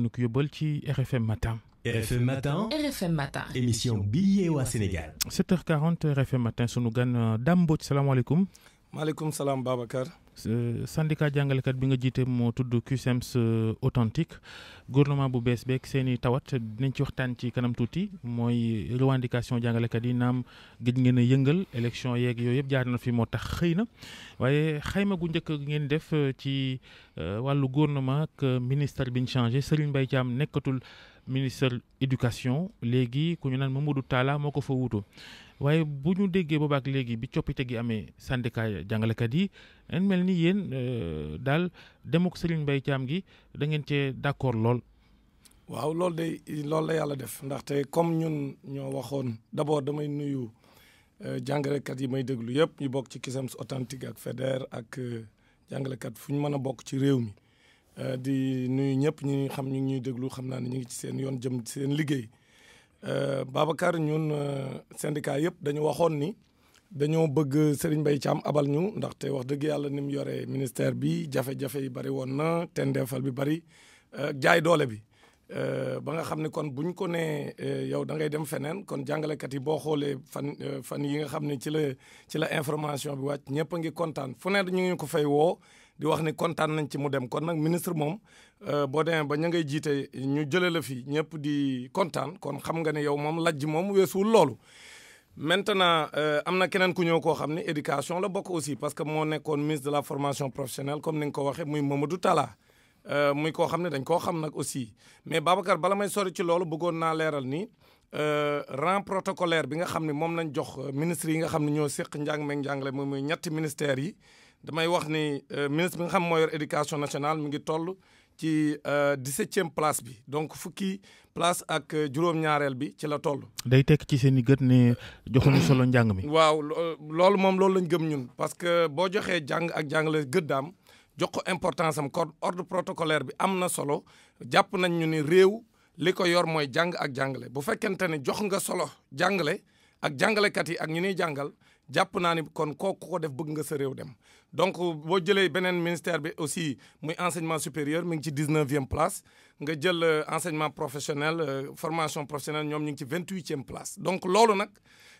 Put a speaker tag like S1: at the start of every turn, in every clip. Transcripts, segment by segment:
S1: leen ko yóbbal ci RFM Matin.
S2: RFM Matin.
S3: RFM Matin.
S2: émission bi yeewaa Sénégal.
S1: 7h40 RFM Matin sunu gan Dame Mbodj salaamaaleykum.
S4: maaleykum salaam Babacar.
S1: syndicat jàngalekat bi nga jiite moo tudd CUSEMS authentique gouvernement bu bees beeg seen i tawat dinañ ci waxtaan ci kanam tuuti mooy revendication jàngalekat yi naam gëj ngeen a yëngal élection yeeg yooyu yëpp jaar na fi moo tax xëy na waaye xayma gu njëkk ngeen def ci wàllu gouvernement ak ministère bi ñu changé Serigne Mbaye Thiam nekkatul ministre éducation léegi ku ñu naan Mamadou Talla moo ko fa wuutu waaye bu ñu déggee boobaak léegi bi coppite gi amee syndicat jàngalekat yi en mel ni yéen daal demuk Serigne Mbaye Thiam gi da ngeen cee d'accord lool.
S4: waaw loolu la yàlla def ndaxte comme ñun ñoo waxoon d'abord damay nuyu jàngalekat yi may déglu yëpp ñu bokk ci CUSEMS authentique ak FEDER ak jàngalekat fu ñu mën a bokk ci réew mi di nuyu ñëpp ñi xam ñu ngi ñuy déglu xam naa ne ñu ngi ci seen yoon jëm ci seen liggéey. Babacar ñun syndicat yëpp dañu waxoon ni dañoo bëgg Serigne Mbaye Thiam abal ñu ndaxte wax dëgg yàlla ni mu yoree ministère bi jafe-jafe yi bari woon na tendeefal bi bari jaay doole bi ba nga xam ne kon buñ ko nee yow da ngay dem feneen kon jàngalekat yi boo xoolee fan yi nga xam ne ci la information bi wàcc ñëpp a ngi kontaan fu ne ñu ngi ko fay woo di wax ni kontaan nañ ci mu dem kon nag ministre moom boo demee ba ña ngay jiite ñu jëlee la fi ñëpp di kontaan kon xam nga ne yow moom lajj moom weesuwul loolu. maintenant am na keneen ku ñëw koo xam ne éducation la bokk aussi parce que moo nekkoon ministre de la formation professionnelle comme ni nga ko waxee muy Mamadou Talla muy koo xam ne dañ koo xam nag aussi mais Babacar bala may sori ci loolu bëggoon naa leeral ni rang protocolaire bi nga xam ne moom lañ jox ministre yi nga xam ne ñoo séq njàng meeg njàngale moom muy ñetti ministères yi. damay wax ni ministre bi nga xam moo yor éducation nationale mi ngi toll ci 17e place bi donc fukki place ak juróom-ñaareel bi ci la toll.
S1: day tekk ci seen i gët ne joxuñu solo njàng mi.
S4: waaw loolu moom loolu lañ gëm ñun parce que boo joxee jàng ak jàngale gëddaam jox ko importance am code ordre protocolaire bi am na solo jàpp nañ ñu ni réew li ko yor mooy jàng ak jàngale bu fekkente ne jox nga solo jàngale ak jàngalekat yi ak ñu ñuy jàngal. jàpp naa ni kon kooku ko def bëgg nga sa réew dem donc boo jëlee beneen ministère bi aussi muy enseignement supérieur mi ngi ci 19e place nga jël enseignement professionnel formation professionnelle ñoom ñu ngi ci 28e place donc loolu nag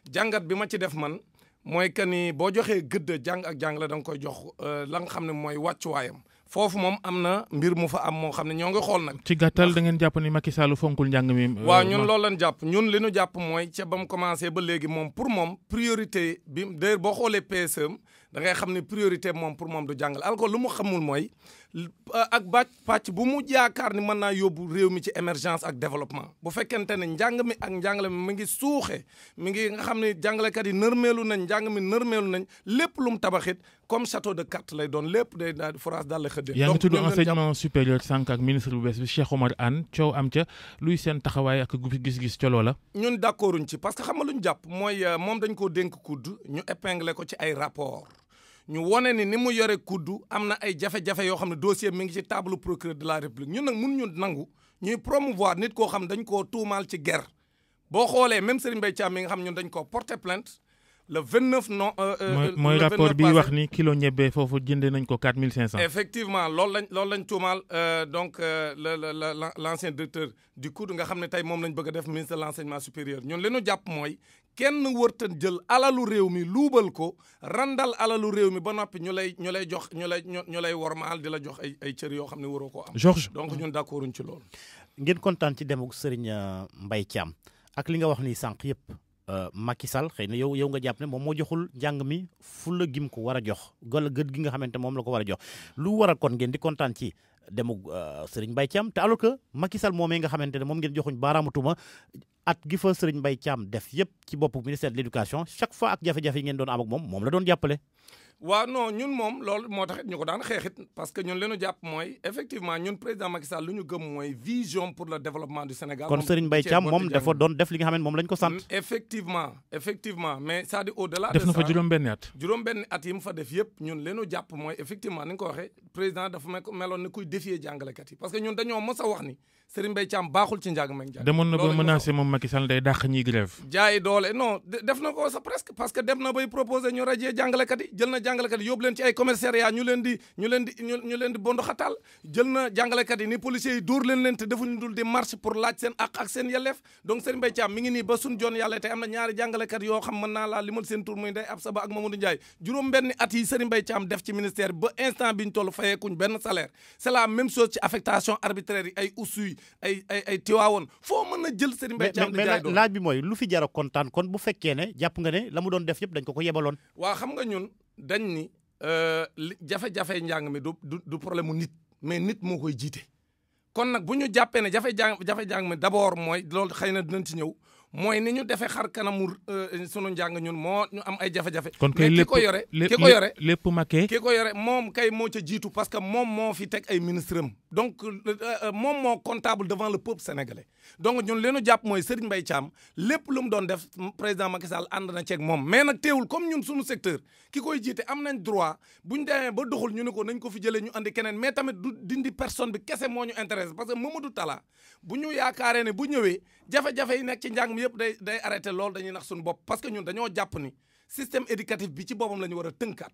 S4: jàngat bi ma ci def man mooy que ni boo joxee gëdd jàng ak jàngale da nga koy jox la nga xam ne mooy wàccuwaayam foofu moom am na mbir mu fa am moo xam ne ñoo ngi xool nag.
S1: ci gàttal da ngeen jàpp ni Macky Sall fonkul njàng mi.
S4: waaw ñun loolu lañ jàpp ñun li ñu jàpp mooy ca ba mu commencé ba léegi moom pour moom priorité bi d'ailleurs boo xoolee PSE da ngay xam ne priorité moom pour moom du jàngale alors que lu mu xamul mooy ak pàcc bu mu yaakaar ni mën naa yóbbu réew mi ci émergence ak développement bu fekkente ne njàng mi ak njàngale mi mi ngi suuxe mi ngi nga xam ne jàngalekat yi nërmeelu nañ njàng mi nërmeelu nañ lépp lu mu tabaxit comme château de cartes lay doon lépp day daal forage daal la xëddee.
S1: yaa ngi tudd enseignement supérieur sànq ak ministre bu bees bi Cheikh Oumar Anne coow am ca luy seen taxawaay ak gis-gis ca loola.
S4: ñun d'accorduñ ci parce que xam nga lu ñu jàpp mooy moom dañ koo dénk kudd ñu épinglé ko ci ay rapport ñu wone ni mu yore kuddu am na ay jafe-jafe yoo xam ne dossier mi ngi ci table procureur de la république ñun nag mun ñu nangu ñuy promouvoir nit koo xam dañ koo tuumaal ci guerre boo xoolee même Serigne Mbaye Thiam mi nga xam ñun dañ koo porter plainte le 29 non.
S1: mooy rapport bi wax ni kilo ñebbe foofu jëndee nañ ko 4500.
S4: effectivement loolu lañ tuumaal donc l'ancien directeur du COUD nga xam ne tey moom lañ bëgg a def ministre de l'enseignement supérieur ñun li ñu jàpp mooy kenn wërta jël alalu réew mi luubal ko randal alalu réew mi ba noppi ñu lay jox ñu lay wormaal di la jox ay cër yoo xam ne waroo koo am.
S1: Georges
S4: donc ñun d'accorduñ ci loolu.
S3: ngeen kontaan ci demuk Serigne Mbaye Thiam ak li nga wax ni sànq yëpp. Macky Sall xëy na yow nga jàpp ne moom moo joxul njàng mi fulla gim ko war a jox gala gët gi nga xamante moom la ko war a jox lu waral kon ngeen di kontaan ci demu Serigne Mbaye Thiam te alors que Macky Sall moomee nga xamante ne moom ngeen joxuñ baaraamu tuuma at gi fa Serigne Mbaye Thiam def yëpp ci boppu ministère de l'éducation chaque fois ak jafe-jafe yi ngeen doon am ak moom la doon jàppale.
S4: waaw non ñun moom loolu moo taxit ñu ko daan xeexit parce que ñun li ñu jàpp mooy effectivement ñun président Macky Sall lu ñu gëm mooy vision pour le développement du Sénégal.
S3: kon Serigne Mbaye Thiam moom dafa doon def li nga xam ne moom lañ ko sant.
S4: effectivement mais c'est-à-dire au-delà de ça
S1: def na fa juróom-benni at.
S4: juróom-benni at yi mu fa def yëpp ñun li ñu jàpp mooy effectivement ni nga ko waxee président dafa meloon ni kuy défier jàngalekat yi parce que ñun dañoo mës a wax ni Serigne Mbaye Thiam baaxul ci njàng meeg njàng.
S1: demoon na ba menacé moom Macky Sall day dàq ñiy grève.
S4: jaay doole non def na ko sa presque parce que dem na bay proposé ñu rajee jàngalekat yi jël na jàngalekat yi yóbbu leen ci ay commissariat ñu leen di bondoxataal jël na jàngalekat yi ni policiers yi dóor leen te defuñu dul di marche pour laaj seen ak seen yelleef donc Serigne Mbaye Thiam mi ngi nii ba suñ joon yàlla tey am na ñaari jàngalekat yoo xam mën naa laa limal seen tur muy Ndeye Absa Ba ak Mamadou Ndiaye juróom benn at yi Serigne Mbaye Thiam def ci ministère ba instant bi ñu toll fayeekuñ benn salaire c'est la même chose ci affectation arbitraire yi ay Oussouye ay Tiwaawoon foo mën a jël Serigne Mbaye Thiam di jaay doon
S3: laaj bi mooy lu fi jar a kontaan kon bu fekkee ne jàpp nga ne la mu doon def yëpp dañ ko yebaloon.
S4: waa xam nga ñun dañ ni jafe-jafe njàng mi du problème mu nit mais nit moo koy jiite kon nag bu ñu jàppee ne jafe njàng mi d'abord mooy loolu xëy na dinañ ci ñëw mooy ni ñu defee xar kanamu sunu njàng ñun moo ñu am ay jafe-jafe.
S1: kon kay lépp
S4: ki ko yore
S1: lépp makkee.
S4: ki ko yore moom kay moo ca jiitu parce que moom moo fi teg ay ministre am donc moom moo comptable devant le peuple sénégalais donc ñun li ñu jàpp mooy Serigne Mbaye Thiam lépp lu mu doon def président Macky Sall ànd na ceeg moom mais nag teewul comme ñun suñu secteur ki koy jiite am nañ droit bu ñu demee ba doxul ñu ne ko nañ ko fi jëlee ñu andi keneen mais tamit du dindi personne bi kese moo ñu intéressé parce que Mamadou Talla bu ñu yaakaaree ne bu ñëwee jafe-jafe yi nekk ci njàng mi yëpp day arrêté loolu dañuy nax suñu bopp parce que ñun dañoo jàpp ni système éducatif bi ci boppam la ñu war a tënkaat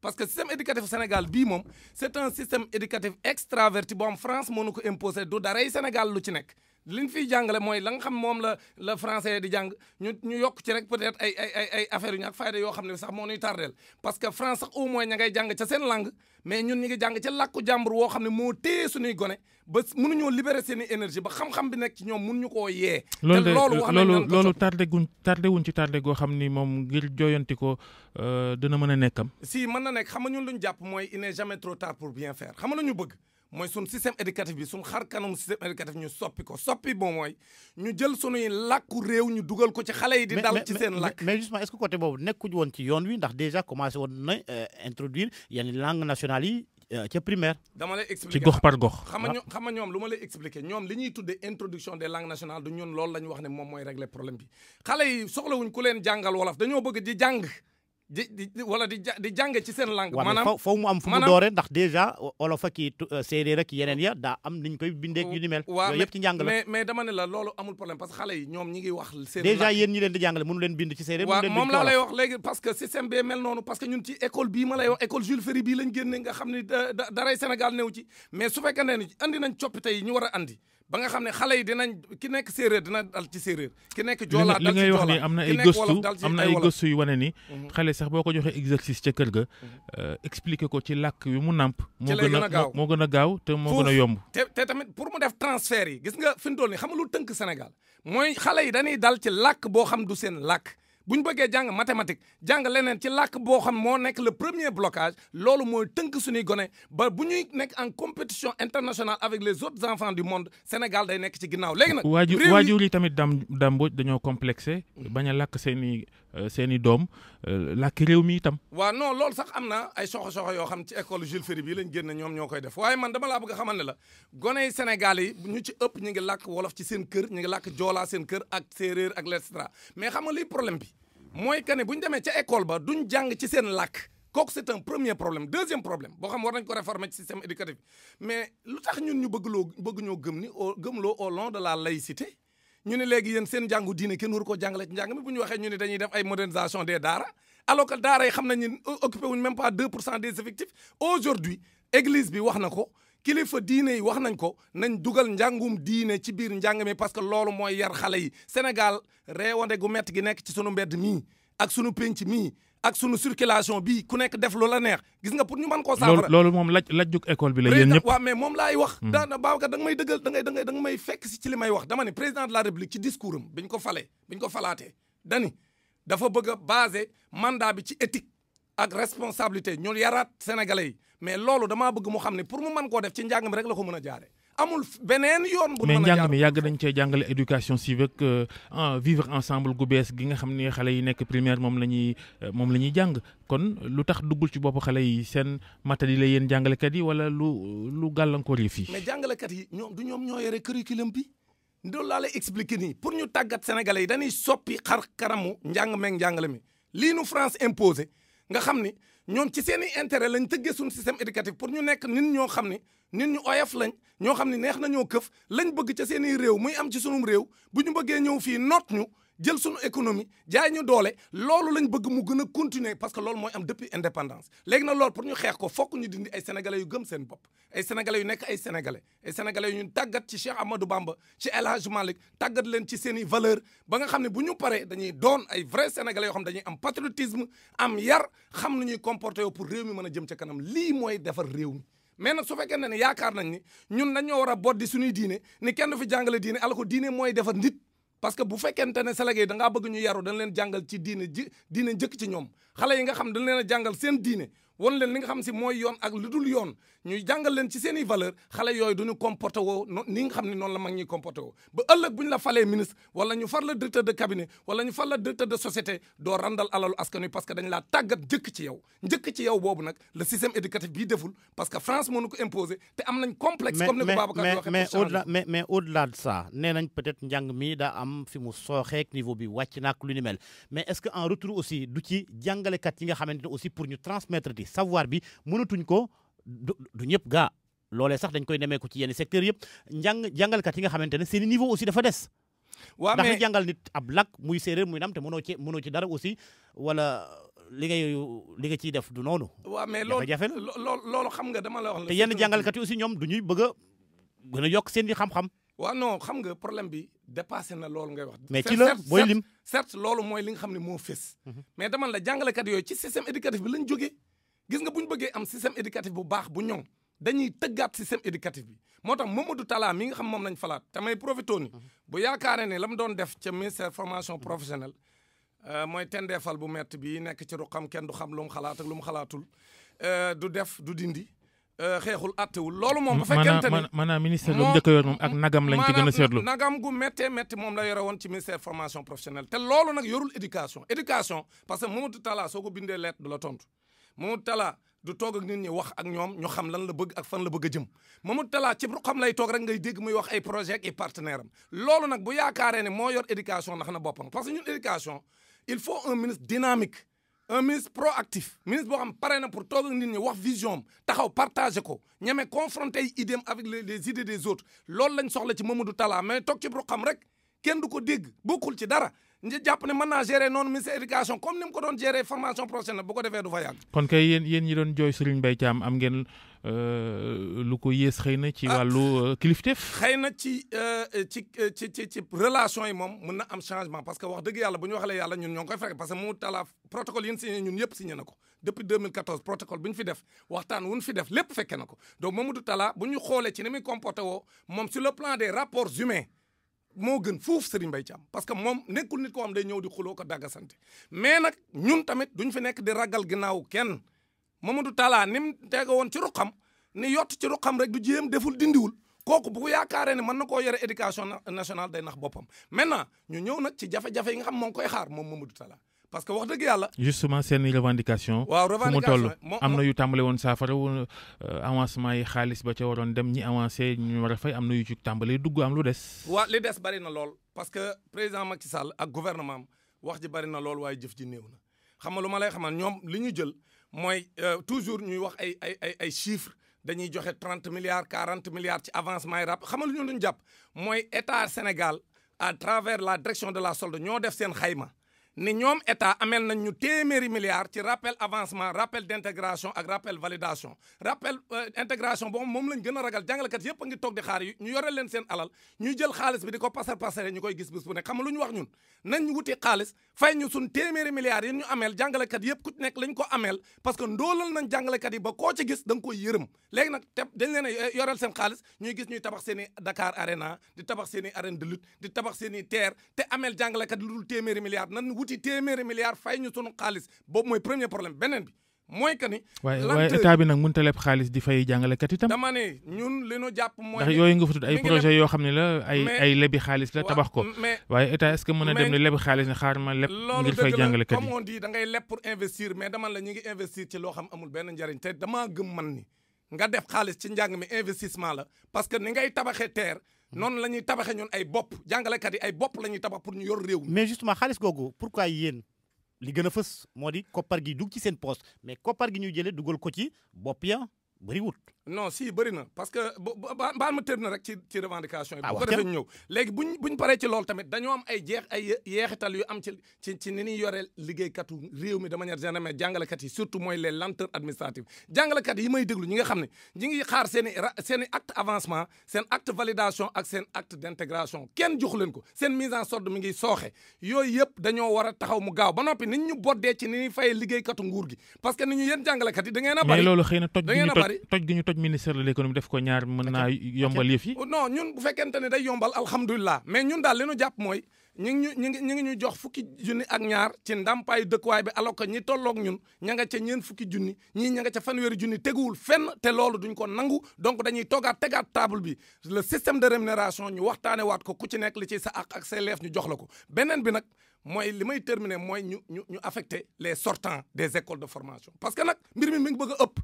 S4: parce que système éducatif Sénégal bii moom c'est un système éducatif extraverti boo am France moo nu ko imposé du daray Sénégal lu ci nekk liñ fiy jàngale mooy la nga xam moom la français di jàng ñu yokk ci rek peut-être ay affaires yu ñàkk fayda yoo xam ne sax moo ñuy tardeel parce que France sax au moins ña ngay jàng ca seen langue mais ñun ñi ngi jàng ca làkku jàmbur woo xam ne moo téye suñuy gone ba mënuñoo libérer seen i énergie ba xam-xam bi nekk ci ñoom mënuñu koo yee.
S1: loolu tardé wuñ ci tardé goo xam ni moom ngir jooyanti ko dina mën a nekkam.
S4: si mën na nekk xam nga ñun lu ñu jàpp mooy il n'est jamais trop tard pour bien faire xam nga lu ñu bëgg. mooy suñ système éducatif bi suñ xar kanam système éducatif ñu soppi boo mooy ñu jël sunuy làkku réew ñu dugal ko ci xale yi di dal ci seen làkk
S3: mais justement est-ce que côté boobu nekkuñ woon ci yoon wi ndax déjà commencé woon na introduire yenn langue nationale yi ca primaire.
S4: dama lay expliquer
S1: ci gox par gox.
S4: xam nga ñoom lu ma lay expliquer ñoom li ñuy tuddee introduction des langues nationales du ñun loolu la ñu wax ne moom mooy régler problème bi xale yi soxlawuñ ku leen jàngal wolof dañoo bëgg di jàng wala di jànge ci seen langue.
S3: maanaam foofu mu am fu mu doore ndax déjà wolof ak séeréer ak yeneen ya daa am niñ koy bindee yu ni mel.
S4: waaw
S3: yooyu yëpp ci njàng la
S4: mais dama ne la loolu amul problème parce que xale yi ñoom ñi ngi wax. seen
S3: déjà yéen ñi leen di jàngale mënu leen bind ci séeréer.
S4: waaw moom laa lay wax léegi parce que système bee mel noonu parce que ñun ci école bii ma lay wax école Jules Ferry bii lañ génne nga xam ne daray Sénégal néew ci mais su fekkee ne andi nañ coppite yi ñu war a andi ba nga xam ne xale yi dinañ ki nekk séeréer dina dal ci séeréer ki nekk joolaa dal ci joolaa
S1: li ngay wax ni am na ay gëstu yu wane ni xale sax boo ko joxee exercice ca kër ga expliquer ko ci làkk wi mu nàmp moo gën a gaaw te moo gën a yomb
S4: te tamit pour mu def transfert yi gis nga fi mu toll nii xam nga lu tënk Sénégal mooy xale yi dañuy dal ci làkk boo xam du seen làkk bu ñu bëggee jàng mathématique jàng leneen ci làkk boo xam moo nekk le premier blocage loolu mooy tënk suñuy gone ba bu ñuy nekk en compétition internationale avec les autres enfants du monde Sénégal day nekk ci ginnaaw léegi nag.
S1: waajur yi tamit Dame dañoo complexé bañ a làkk seen i doom làkk réew mi itam.
S4: waaw non loolu sax am na ay soxo yoo xam ci école Jules Ferry bii lañ génn ñoom ñoo koy def waaye man dama laa bëgg a xamal ne la gone yi Sénégal yi ñu ci ëpp ñu ngi làkk wolof ci seen kër ñu ngi làkk joolaa seen kër ak séeréer ak et cetera mais xam nga liy problème bi. mooy que ne bu ñu demee ca école ba duñ jàng ci seen làkk kooku c'est un premier problème deuxième problème boo xam war nañ ko réformer ci système éducatif mais lu tax ñun ñu bëgg ñoo gëmloo au long de la laïcité ñu ne léegi yéen seen njàngu diine kenn waru koo jàngale ci njàng mi bu ñu waxee ñu ne dañuy def ay modernisation des daara alors que daara yi xam nañ ne occupé wuñ même pas 2% des effectifs aujourd'hui église bi wax na ko kilifa diine yi wax nañ ko nañ dugal njàngum diine ci biir njàng mi parce que loolu mooy yar xale yi Sénégal réewande gu métti gi nekk ci sunu mbedd mii ak sunu penc mii ak sunu circulation bii ku nekk def lu la neex gis nga pour ñu mën koo saafara
S1: loolu moom lajjug école bi la yéen ñëpp
S4: waaw mais moom laay wax daana Babacar da nga may dëggal da nga may fekk si ci li may wax dama ne président de la république ci discours am biñ ko falaatee dani dafa bëgg a baser mandat bi ci éthique ak responsabilité ñu yaraat sénégalais yi mais loolu damaa bëgg mu xam ne pour mu mën koo def ci njàng mi rek la ko mën a jaare amul beneen yoon bu mën a jaar
S1: mais njàng mi yàgg dañ cee jàngale éducation civique vivre ensemble gu bees gi nga xam ne xale yi nekk primaire moom la ñuy jàng kon lu tax duggul ci bopp xale yi seen matadi la yéen jàngalekat yi wala lu gàllankoor yi fii.
S4: mais jàngalekat yi ñoom ñoo yore curriculum bi loolu laa lay expliquer nii pour ñu tàggat sénégalais yi dañuy soppi xar kanamu njàng meeg njàngale mi lii nu France imposé nga xam ni ñoom ci seen i intérêt lañ tëggee suñu système éducatif pour ñu nekk nit ñoo xam ne nit ñu oyof lañ ñoo xam ne neex nañoo këf lañ bëgg ca seen i réew muy am ci sunum réew bu ñu bëggee ñëw fii noot ñu jël suñu économie jaay ñu doole loolu lañ bëgg mu gën a continuer parce que loolu mooy am depuis indépendance léegi nag loolu pour ñu xeex ko fokk ñu dindi ay sénégalais yu gëm seen bopp ay sénégalais yu nekk ay sénégalais yu ñu tàggat ci Cheikh Ahmadou Bamba ci El Hadj Malick tàggat leen ci seen i valeur ba nga xam ne bu ñu paree dañuy doon ay vrai sénégalais yoo xam dañuy am patriotisme am yar xam nu ñuy comporté yoo pour réew mi mën a jëm ca kanam lii mooy defar réew mi mais nag su fekkee ne yaakaar nañ ni ñun dañoo war a boddi suñuy diine ni kenn du fi jàngale diine ala ko diine mooy defar nit parce que bu fekkente ne Sénégal da ngaa bëgg ñu yaru dañ leen jàngal ci diine njëkk ci ñoom xale yi nga xam dañ leen a jàngal seen diine won leen li nga xam si mooy yoon ak lu dul yoon ñuy jàngal leen ci seen i valeur xale yooyu duñu comporté woo ni nga xam ne noonu la mag ñuy comporté woo ba ëllëg bu ñu la falee ministre wala ñu far la directeur de cabinet wala ñu far la directeur de société doo randal alalu askan wi parce que dañ laa tàggat njëkk ci yow boobu nag le système éducatif bii deful parce que France moo nu ko imposé te am nañ complexe comme ni ko Babacar waxee
S3: mais au-delà de ça nee nañ peut-être njàng mi daa am fi mu sooxeek niveau bi wàcc naak lu ni mel mais est-ce que en retour aussi du ci jàngalekat yi nga xamante ne aussi pour ñu transmettre di savoir bi mënatuñ ko du ñëpp gaa loolee sax dañ koy nemeeku ci yenn secteurs yëpp jàngalkat yi nga xamante ne seen niveau aussi dafa des
S4: waaw
S3: ndax
S4: mais
S3: nga jàngal nit ab làkk muy séeréer muy nam te mënoo ci dara aussi wala li nga ciy def du noonu
S4: waaw mais
S3: jafe-jafe
S4: loolu xam nga dama la wax
S3: te yenn jàngalkat yi aussi ñoom du ñuy bëgg a gën a yokk seen di xam-xam
S4: waaw non xam nga problème bi dépassé na loolu ngay wax
S3: mais ci la booy lim
S4: certes loolu mooy li nga xam ne moo fés mais dama la jàngalekat yooyu ci système éducatif bi lañ jógee gis nga bu ñu bëggee am système éducatif bu baax bu ñoŋ dañuy tëggaat système éducatif bi moo tax Mamadou Talla mi nga xam moom lañ falaat tamay profité ni bu yaakaaree ne la mu doon def ca ministère formation professionnelle mooy tendeefal bu métti bi nekk ci ruqam kenn du xam lu mu xalaat ak lu mu xalaatul du def du dindi xeexul attewul loolu moom bu fekkente ni
S1: maanaam ministère lu njëkk a yor moom ak nagam lañ ci gën a seetlu
S4: nagam gu méttee métti moom la yore woon ci ministère formation professionnelle te loolu nag yorul éducation parce que Mamadou Talla soo ko bindee lettre du la tontu Mamadou Talla du toog ak nit ñi wax ak ñoom ñu xam lan la bëgg ak fan la bëgg a jëm Mamadou Talla ci xam lay toog rek ngay dégg muy wax ay projet ak ay partenaire am loolu nag bu yaakaaree ne moo yor éducation ndax na boppam parce que ñun éducation il faut un ministre dynamique un ministre proactif ministre boo xam pare na pour toog ak nit ñi wax vision am taxaw partager ko ñeme confronter ay idées avec les idées des autres loolu lañ soxla ci Mamadou Talla mais toog ci xam rek kenn du ko dégg bokkul ci dara ñu jàpp ne mën naa gérer noonu ministère éducation comme ni mu ko doon gérer formation professionnelle bu ko defee du fa yàgg. kon
S1: kay yéen ñi doon jooy Serigne Mbaye Thiam am ngeen lu ko yées xëy na ci wàllu kilifteef.
S4: xëy na ci relation yi moom mën na am changement parce que wax dëgg yàlla bu ñu waxalee yàlla ñun ñoo ngi koy fekk parce que mu tala protocole yi ñu signé ñun yëpp signé na ko depuis 2014 protocole bu ñu fi def waxtaan wu ñu fi def lépp fekke na ko donc Mamadou Talla bu ñu xoolee ci ni muy comporté woo moom sur le plan des rapports humains. moo gën fuuf Serigne Mbaye Thiam parce que moom nekkul nit koo xam day ñëw di xuloo ko dagga sante mais nag ñun tamit duñ fi nekk di ragal ginnaaw kenn Mamadou Talla ni mu tege woon ci ruqam ni yott ci ruqam rek du jéem deful dindiwul kooku bu yaakaaree ne mën na koo yore éducation nationale day nax boppam maintenant ñu ñëw nag ci jafe-jafe yi nga xam moo ngi koy xaar moom Mamadou Talla parce que wax dëgg yàlla.
S1: justement seen revendication.
S4: waaw revendication
S1: fu mu toll am na yu tàmbale woon saafara avancement yi xaalis ba ca waroon dem ñi avancé ñu war a fay am na yu ci tàmbale dugg am lu des.
S4: waaw li des bari na lool parce que président Macky Sall ak gouvernement am wax ji bari na lool waaye jëf ji néew na xam nga lu ma lay xamal ñoom li ñu jël mooy toujours ñuy wax ay chiffres dañuy joxe 30 milliards 40 milliards ci avancement yi rap xam nga lu ñu doon jàpp mooy état Sénégal à travers la direction de la solde ñoo def seen xayma. ni ñoom état amel nañ ñu téeméeri milliards ci rappel avancement rappel d'intégration ak rappel validation rappel intégration boobu moom lañ gën a ragal jàngalekat yëpp a ngi toog di xaar yi ñu yore leen seen alal ñuy jël xaalis bi di ko pasar ñu koy gis bis bu nekk xam nga lu ñu wax ñun nañ wuti xaalis fay ñu suñ téeméeri milliards yi ñu ameel jàngalekat yëpp ku nekk lañ ko ameel parce que ndoolal nañ jàngalekat yi ba koo ci gis da nga koy yërëm léegi nag te dañ leen a yoreel seen xaalis ñuy gis ñuy tabax seen i Dakar Arena di tabax seen i arène de lutte di tabax seen i terre te ameel jàngalekat lu dul téeméeri milliards nan wuti téeméeri milliards fay ñu sunu xaalis boobu mooy premier problème beneen bi mooy que ni.
S1: waaye état bi nag mënut a leb xaalis di fay jàngalekat itam.
S4: dama ne ñun li ñu jàpp mooy.
S1: ndax yooyu nga fa tudd ay projet yoo xam ne la ay lebi xaalis la tabax ko. waaye état est-ce que mën a dem ne lebi xaalis ne xaar ma leb ngir fay jàngalekat yi.
S4: comme on dit da ngay leb pour investir mais dama la ñu ngi investir ci loo xam amul benn njariñ te damaa gëm man ni nga def xaalis ci njàng mi investissement la parce que ni ngay tabaxee terre. noonu la ñuy tabaxee ñun ay bopp jàngalekat yi ay bopp la ñuy tabax pour ñu yor réew mi.
S3: mais justement xaalis googu pourquoi yéen li gën a fës moo di koppar gi dugg ci seen poste mais koppar gi ñuy jëlee dugal ko ci bopp ya bëri wut.
S4: non si bëri na parce que baal ma tër na rek ci revendication yi.
S3: ah
S4: bu ko defee ñu ñëw léegi buñ paree ci loolu tamit dañoo am ay yeexital yu am ci ni ñuy yore liggéeykatu réew mi de manière générale mais jàngalekat yi surtout mooy les lenteurs administratives jàngalekat yi may déglu ñi nga xam ne ñi ngi xaar seen i acte avancement seen acte validation ak seen acte d'intégration kenn joxu leen ko seen mise en sorte mi ngi sooxe yooyu yëpp dañoo war a taxaw mu gaaw ba noppi nit ñu boddee ci ni ñuy fayee liggéeykatu nguur gi parce que nit ñu yéen jàngalekat yi da ngeen a bari
S1: mais loolu xëy na toj gi ñu toj ministère de l'économie def ko ñaar mën naa yombal yëf yi.
S4: non ñun bu fekkente ne day yombal alhamdulilah mais ñun daal li ñu jàpp mooy ñi ngi ñu jox fukki junni ak ñaar ci ndàmpaayu dëkkuwaay bi alors que ñi tolloog ñun ña nga ca ñeen fukki junni ñii ña nga ca fanweeri junni teguwul fenn te loolu duñ ko nangu donc dañuy toogaat tegaat table bi le système de rémunération ñu waxtaane waat ko ku ci nekk li ci sa ak say leef ñu jox la ko beneen bi nag mooy li may terminer mooy ñu affecté les sortants des écoles de formation parce que nag mbir mi ngi bëgg a ëpp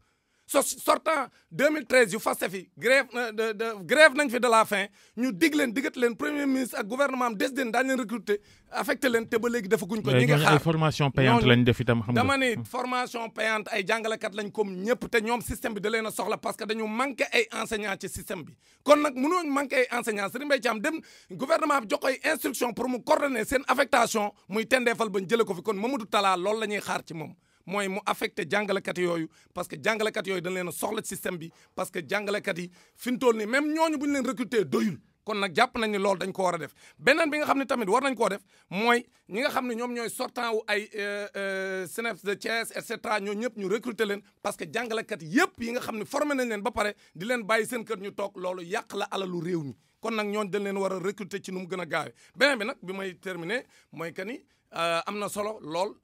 S4: sortant 2013 yu faste fi grève nañ fi de la faim ñu digat leen premier ministre ak gouvernement am des den daañu leen recruter affecté leen te ba léegi defaguñ ko. ñi ngi xaar
S1: ay formation payante lañ def itam xam nga.
S4: dama ni formation payante ay jàngalekat lañ comme ñëpp te ñoom système bi da leen a soxla parce que dañu manqué ay enseignants ci système bi kon nag mënoo manqué ay enseignants Serigne Mbaye Thiam dem gouvernement bi jox koy instruction pour mu coordonner seen affectation muy tendeefal bañ jëlee ko fi kon Mamadou Talla loolu la ñuy xaar ci moom. mooy mu affecté jàngalekat yooyu parce que jàngalekat yooyu dañ leen a soxla ci système bi parce que jàngalekat yi fi mu toll nii même ñooñu bu ñu leen recruter doyul kon nag jàpp nañ ni loolu dañ ko war a def beneen bi nga xam ne tamit war nañ koo def mooy ñi nga xam ne ñoom ñooy sortant wu ay CNEPS de Thiès et cetera ñoo ñëpp ñu recruter leen parce que jàngalekat yëpp yi nga xam ne formé nañ leen ba pare di leen bàyyi seen kër ñu toog loolu yàq la alalu réew mi kon nag ñooñu dañ leen war a recruter ci nu mu gën a gaawee beneen bi nag bi may terminer mooy que ni am na solo lool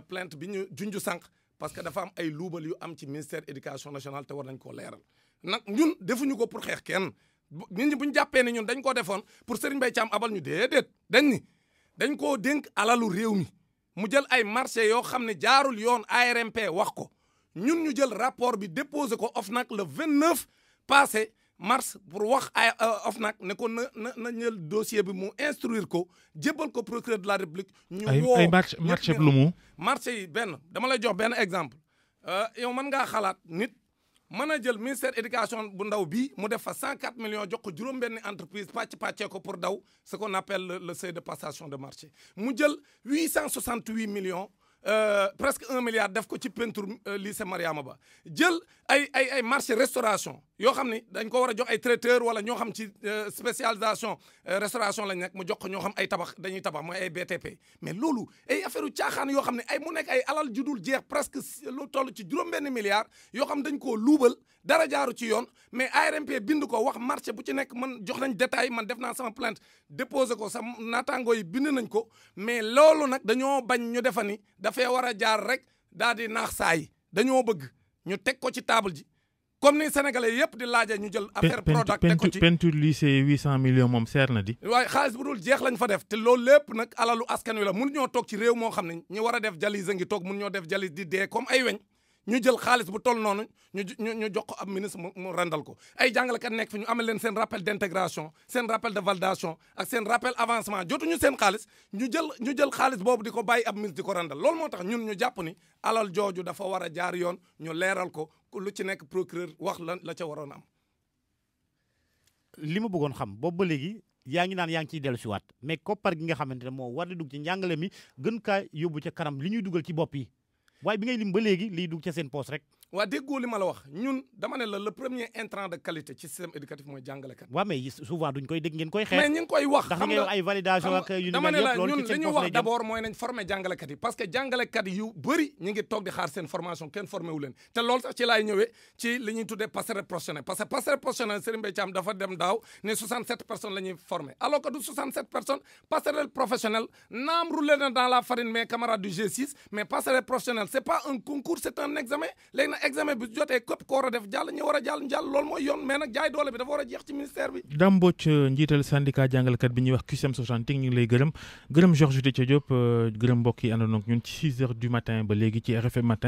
S4: plainte bi ñu junj sànq parce que dafa am ay luubal yu am ci ministère éducation nationale te war nañ koo leeral nag ñun defuñu ko pour xeex kenn nit ñi bu ñu jàppee ne ñun dañ koo defoon pour Serigne Mbaye Thiam abal ñu déedéet dañ koo dénk alalu réew mi mu jël ay marché yoo xam ne jaarul yoon ARMP wax ko ñun ñu jël rapport bi déposé ko OFNAC le 29 passé mars pour wax ay OFNAC ne ko na ñël dossier bi mu instruire ko jébbal ko procureur de la République. ñu woo
S1: ay marché lu mu.
S4: marché yi benn dama lay jox benn exemple yow mën ngaa xalaat nit mën a jël ministère éducation bu ndaw bii mu def fa 104 millions jox ko juróom-benni entreprise pàccee ko pour daw ce qu'on appelle le seuil de passation de marché mu jël 868 millions. presque 1 milliard def ko ci peinture lycée Mariama Ba jël ay marché restauration yoo xam ni dañ ko war a jox ay traiteur wala ñoo xam ci spécialisation restauration lañ nekk mu jox ko ñoo xam ay tabax dañuy tabax mooy ay BTP mais loolu ay affaire u caaxaan yoo xam ne ay mu nekk ay alal judul jeex presque lu toll ci juróom-benn milliard yoo xam dañ koo luubal dara jaaru ci yoon mais ARMP bind ko wax marché bu ci nekk man jox nañ détail man def naa sama plainte déposé ko sama naataangoo yi bind nañ ko mais loolu nag dañoo bañ ñu defa ni dafay war a jaar rek daal di naax saa yi dañoo bëgg ñu teg ko ci table ji comme ni sénégalais yëpp di laajee ñu jël affaire Prodac teg ko ci
S1: peinture lycée 800 millions moom seer na di
S4: waaye xaalis bu dul jeex lañ fa def te loolu lépp nag alalu askan wi la mun ñoo toog ci réew moo xam ne ñi war a def dialyse a ngi toog mun ñoo def dialyse di dee comme ay weñ ñu jël xaalis bu toll noonu ñu jox ko ab ministre mu randal ko ay jàngalekat nekk fi ñu amal leen seen rappel d'intégration seen rappel de validation ak seen rappel avancement jotuñu seen xaalis ñu jël xaalis boobu di ko bàyyi ab ministre di ko randal loolu moo tax ñun ñu jàpp ni alal jooju dafa war a jaar yoon ñu leeral ko lu ci nekk procureur wax la ca waroon am.
S3: li ma bëggoon xam boobu ba léegi yaa ngi naan yaa ngi ciy dellu si waat mais koppar gi nga xamante ne moo war di dugg ci njàngale mi gën kaa yóbbu ca kanam li ñuy dugal ci bopp yi waaye bi ngay lim ba léegi liy dugg ca seen poste rek.
S4: waa déggoo li ma la wax ñun dama ne la le premier intrant de qualité ci système éducatif mooy jàngalekat.
S3: waaw mais souvent duñ koy dégg ngeen koy xeex.
S4: mais ñu ngi koy wax
S3: ndax ngay wax ay validation ak yu ni
S4: dama ne
S3: mel
S4: la
S3: yëpp loolu
S4: ñun
S3: ci
S4: li
S3: seen
S4: ñu
S3: poste
S4: wax
S3: lay jëm.
S4: d'abord mooy nañ former jàngalekat yi parce que jàngalekat yu bëri ñu ngi toog di xaar seen formation kenn formé wu leen te loolu sax ci laay ñëwee ci li ñuy tuddee passerelle professionnelle parce que passerelle professionnelle Serigne Mbaye Thiam dafa dem daaw ne 67 personnes la ñuy former alors que du 67 personnes passerelle professionnelle naam roulé na dans la farine mes camarades du G6 mais passerelle professionnelle c'est pas un concours c'est un examen léegi nag examen bi jotee képp ko war a def jàll ñu war a jàll loolu mooy yoon mais nag jaay doole bi dafa war a jeex ci ministère bi.
S1: Dame Mbodj njiital syndicat jàngalekat bi ñuy wax CUSEMS Authentique ñu ngi lay gërëm Georges Déthié Diop gërëm mbokk yi àndoon ak ñun ci 6 heures du matin ba léegi ci RFM matin.